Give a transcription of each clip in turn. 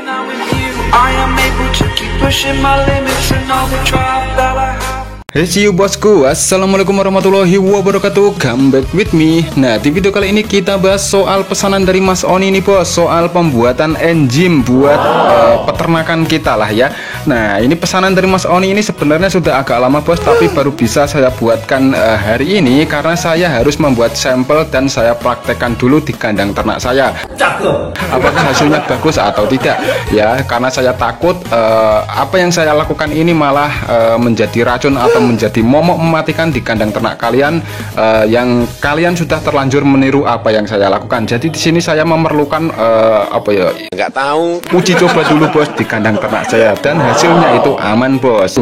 when I'm with you. I am able to keep pushing my limits and all the drive that I have. Hey see you bosku, assalamualaikum warahmatullahi wabarakatuh. Come back with me. Nah, di video kali ini kita bahas soal pesanan dari Mas Oni nih bos, soal pembuatan enzim buat peternakan kita lah ya. Nah, ini pesanan dari Mas Oni ini sebenarnya sudah agak lama bos, tapi baru bisa saya buatkan hari ini karena saya harus membuat sampel dan saya praktekkan dulu di kandang ternak saya. Apakah hasilnya bagus atau tidak ya, karena saya takut apa yang saya lakukan ini malah menjadi racun atau menjadi momok mematikan di kandang ternak kalian yang kalian sudah terlanjur meniru apa yang saya lakukan. Jadi di sini saya memerlukan apa ya? Nggak tahu. Uji coba dulu bos di kandang ternak saya dan hasilnya itu aman bos.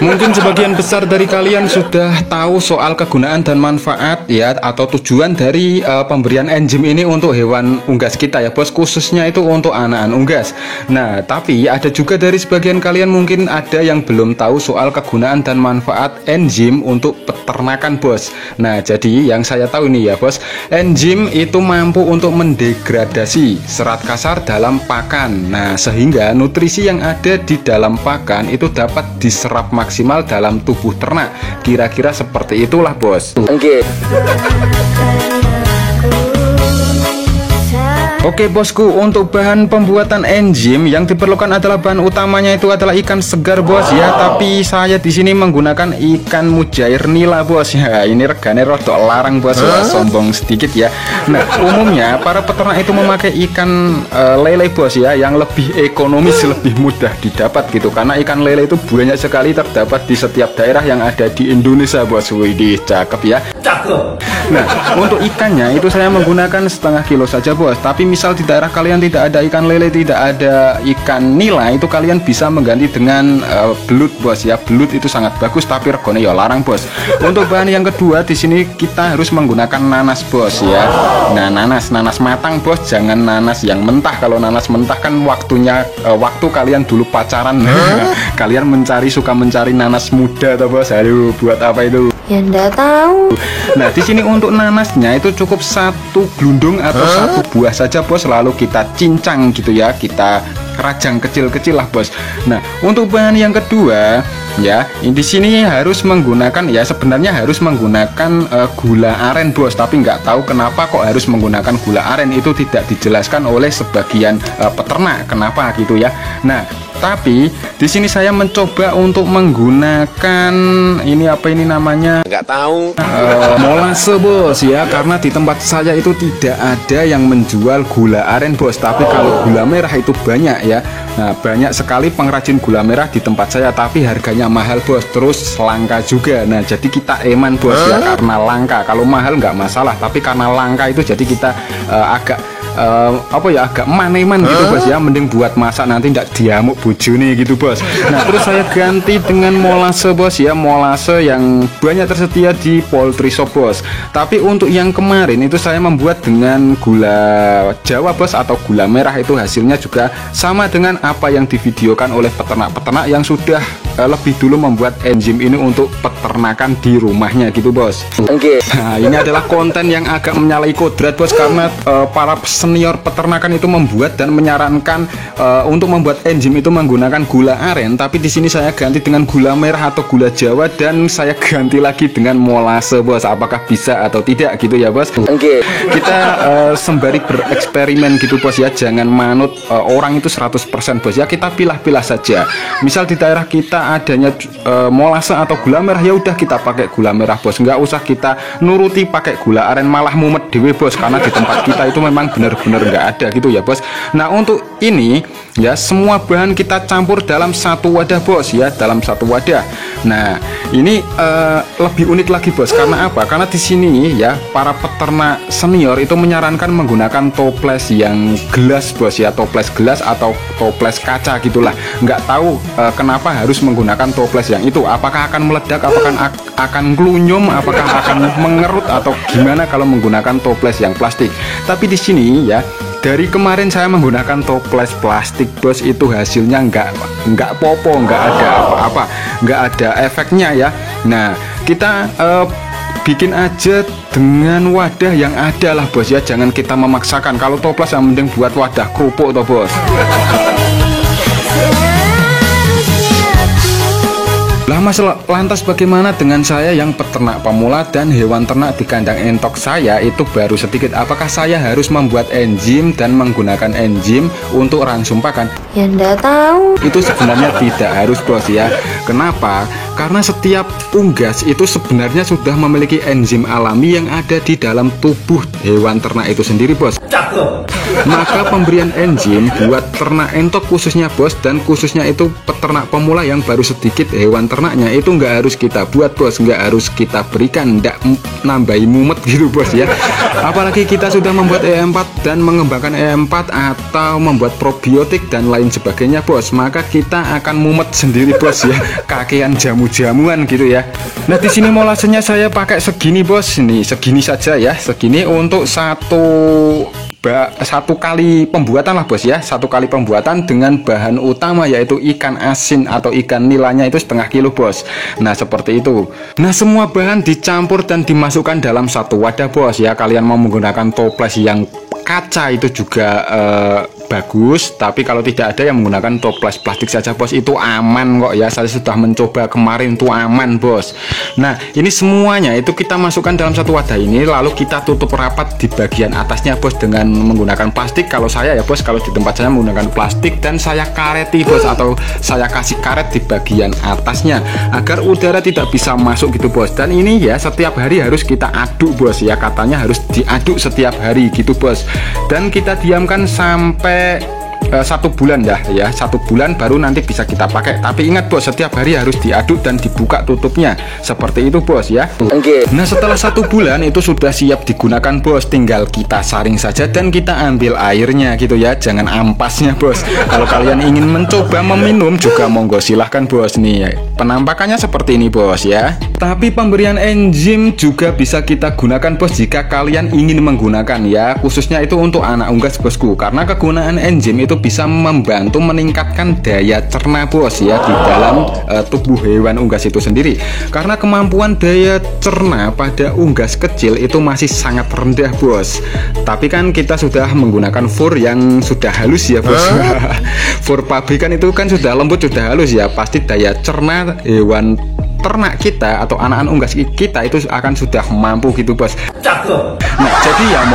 Mungkin sebagian besar dari kalian sudah tahu soal kegunaan dan manfaat ya atau tujuan dari pemberian enzim ini untuk hewan unggas kita ya bos, khususnya itu untuk anakan unggas. Nah, tapi ada juga dari sebagian kalian mungkin ada yang belum tahu soal kegunaan dan manfaat enzim untuk peternakan bos. Nah, jadi yang saya tahu nih ya bos, enzim itu mampu untuk mendegradasi serat kasar dalam pakan. Nah, sehingga nutrisi yang ada di dalam pakan itu dapat diserap maksimal dalam tubuh ternak. Kira-kira seperti itulah bos. Oke bosku, untuk bahan pembuatan enzim yang diperlukan adalah bahan utamanya itu adalah ikan segar bos ya. Tapi saya di sini menggunakan ikan mujair nila bos ya. Ini regane rodok larang bos, sombong sedikit ya. Nah, umumnya para peternak itu memakai ikan lele bos ya, yang lebih ekonomis, lebih mudah didapat gitu. Karena ikan lele itu banyak sekali terdapat di setiap daerah yang ada di Indonesia bos. Widih, cakep ya. Nah, untuk ikannya itu saya menggunakan setengah kilo saja bos. Tapi misal di daerah kalian tidak ada ikan lele, tidak ada ikan nila, itu kalian bisa mengganti dengan belut bos ya. Belut itu sangat bagus tapi regone ya larang bos. Untuk bahan yang kedua di sini kita harus menggunakan nanas bos ya. Nah, nanas matang bos, jangan nanas yang mentah. Kalau nanas mentah kan waktunya waktu kalian dulu pacaran. Kalian suka mencari nanas muda tuh bos. Aduh, buat apa itu? Ya enggak tahu. Nah, di sini untuk nanasnya itu cukup satu glundung atau satu buah saja bos, lalu kita cincang gitu ya, kita kerajang kecil-kecil lah bos. Nah, untuk bahan yang kedua ya, di sini harus menggunakan ya, sebenarnya harus menggunakan gula aren bos, tapi nggak tahu kenapa kok harus menggunakan gula aren, itu tidak dijelaskan oleh sebagian peternak kenapa gitu ya. Nah, tapi di sini saya mencoba untuk menggunakan ini apa ini namanya? Nggak tahu. Molase bos ya, karena di tempat saya itu tidak ada yang menjual gula aren bos, tapi kalau gula merah itu banyak ya. Nah, banyak sekali pengrajin gula merah di tempat saya, tapi harganya mahal bos, terus langka juga. Nah, jadi kita eman bos ya, karena langka. Kalau mahal nggak masalah, tapi karena langka itu jadi kita agak agak eman gitu bos ya, mending buat masak nanti tidak diamuk bojone gitu bos. Nah, terus saya ganti dengan molase bos ya, molase yang banyak tersedia di poultry shop bos. Tapi untuk yang kemarin itu saya membuat dengan gula Jawa bos atau gula merah, itu hasilnya juga sama dengan apa yang divideokan oleh peternak-peternak yang sudah lebih dulu membuat enzim ini untuk peternakan di rumahnya gitu bos. Nah, ini adalah konten yang agak menyalahi kodrat bos, karena para senior peternakan itu membuat dan menyarankan untuk membuat enzim itu menggunakan gula aren, tapi di sini saya ganti dengan gula merah atau gula Jawa dan saya ganti lagi dengan molase bos. Apakah bisa atau tidak gitu ya bos? Kita sembari bereksperimen gitu bos ya, jangan manut orang itu 100% bos ya, kita pilah-pilah saja. Misal di daerah kita adanya molase atau gula merah, ya udah kita pakai gula merah bos, nggak usah kita nuruti pakai gula aren, malah mumet dewe bos, karena di tempat kita itu memang benar-benar nggak ada gitu ya bos. Nah, untuk ini ya, semua bahan kita campur dalam satu wadah bos ya, dalam satu wadah. Nah, ini lebih unik lagi bos, karena apa? Karena di sini ya, para peternak senior itu menyarankan menggunakan toples yang gelas bos ya, toples gelas atau toples kaca gitulah. Nggak tahu kenapa harus menggunakan toples yang itu, apakah akan meledak, apakah akan glunyum, apakah akan mengerut atau gimana kalau menggunakan toples yang plastik. Tapi di sini ya, dari kemarin saya menggunakan toples plastik bos, itu hasilnya nggak popo, nggak ada apa-apa, nggak ada efeknya ya. Nah, kita bikin aja dengan wadah yang ada lah bos ya, jangan kita memaksakan. Kalau toples yang mending buat wadah kerupuk toh bos. Lah mas, lantas bagaimana dengan saya yang peternak pemula dan hewan ternak di kandang entok saya itu baru sedikit? Apakah saya harus membuat enzim dan menggunakan enzim untuk ransum pakan? Ya ndak tahu. Itu sebenarnya tidak harus bos ya. Kenapa? Karena setiap unggas itu sebenarnya sudah memiliki enzim alami yang ada di dalam tubuh hewan ternak itu sendiri bos. Maka pemberian enzim buat ternak entok khususnya bos, dan khususnya itu peternak pemula yang baru sedikit hewan ternaknya, itu nggak harus kita buat bos, nggak harus kita berikan, nggak nambahi mumet gitu bos ya. Apalagi kita sudah membuat E4 dan mengembangkan E4 atau membuat probiotik dan lain sebagainya bos, maka kita akan mumet sendiri bos ya, kakean jamu-jamuan gitu ya. Nah di sini molasenya saya pakai segini bos, nih segini saja ya, segini untuk satu kali pembuatan lah bos ya, satu kali pembuatan dengan bahan utama yaitu ikan asin atau ikan nilanya itu setengah kilo bos. Nah seperti itu. Nah semua bahan dicampur dan dimasukkan dalam satu wadah bos ya. Kalian mau menggunakan toples yang kaca itu juga bagus, tapi kalau tidak ada yang menggunakan toples plastik saja bos, itu aman kok ya. Saya sudah mencoba kemarin, itu aman bos. Nah ini semuanya itu kita masukkan dalam satu wadah ini, lalu kita tutup rapat di bagian atasnya bos dengan menggunakan plastik. Kalau saya ya bos, kalau di tempat saya menggunakan plastik dan saya kareti bos, atau saya kasih karet di bagian atasnya agar udara tidak bisa masuk gitu bos. Dan ini ya setiap hari harus kita aduk bos ya, katanya harus diaduk setiap hari gitu bos. Dan kita diamkan sampai 1 bulan dah ya, 1 bulan baru nanti bisa kita pakai. Tapi ingat bos, setiap hari harus diaduk dan dibuka tutupnya seperti itu bos ya. Nah setelah 1 bulan itu sudah siap digunakan bos, tinggal kita saring saja dan kita ambil airnya gitu ya, jangan ampasnya bos. Kalau kalian ingin mencoba meminum juga monggo silahkan bos. Nih penampakannya seperti ini bos ya. Tapi pemberian enzim juga bisa kita gunakan bos jika kalian ingin menggunakan ya, khususnya itu untuk anak unggas bosku, karena kegunaan enzim itu bisa membantu meningkatkan daya cerna bos ya di dalam tubuh hewan unggas itu sendiri. Karena kemampuan daya cerna pada unggas kecil itu masih sangat rendah bos. Tapi kan kita sudah menggunakan fur yang sudah halus ya bos. Fur pabrikan itu kan sudah lembut, sudah halus ya, pasti daya cerna hewan ternak kita atau anak-anak unggas kita itu akan sudah mampu gitu bos. Nah jadi ya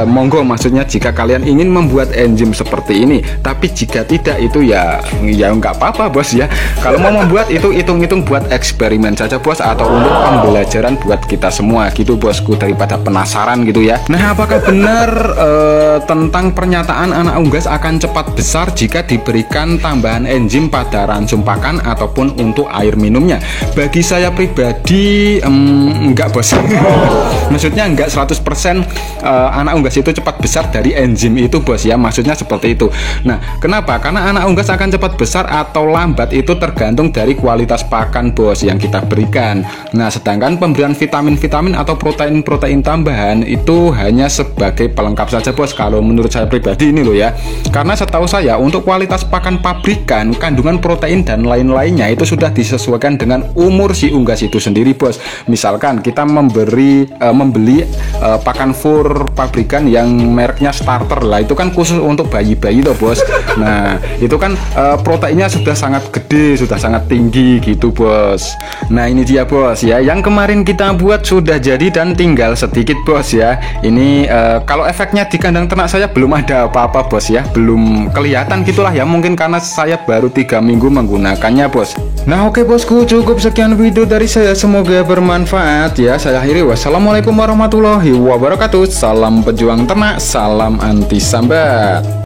monggo maksudnya jika kalian ingin membuat enzim seperti ini. Tapi jika tidak itu ya nggak apa-apa bos ya. Kalau mau membuat itu hitung-hitung buat eksperimen saja bos, atau untuk pembelajaran buat kita semua gitu bosku, daripada penasaran gitu ya. Nah apakah benar tentang pernyataan anak unggas akan cepat besar jika diberikan tambahan enzim pada ransum pakan ataupun untuk air minum? Bagi saya pribadi enggak bos. Maksudnya enggak 100% anak unggas itu cepat besar dari enzim itu bos ya, maksudnya seperti itu. Nah kenapa? Karena anak unggas akan cepat besar atau lambat itu tergantung dari kualitas pakan bos yang kita berikan. Nah sedangkan pemberian vitamin-vitamin atau protein-protein tambahan itu hanya sebagai pelengkap saja bos, kalau menurut saya pribadi ini loh ya. Karena setahu saya untuk kualitas pakan pabrikan, kandungan protein dan lain-lainnya itu sudah disesuaikan dengan umur si unggas itu sendiri bos. Misalkan kita membeli pakan fur pabrikan yang mereknya starter lah, itu kan khusus untuk bayi-bayi tuh bos. Nah itu kan proteinnya sudah sangat gede, sudah sangat tinggi gitu bos. Nah ini dia bos ya, yang kemarin kita buat sudah jadi dan tinggal sedikit bos ya. Ini kalau efeknya di kandang ternak saya belum ada apa-apa bos ya, belum kelihatan gitulah ya, mungkin karena saya baru 3 minggu menggunakannya bos. Nah oke bosku, cukup sekian video dari saya, semoga bermanfaat ya. Saya akhiri, wassalamualaikum warahmatullahi wabarakatuh. Salam pejuang ternak, salam anti sambat.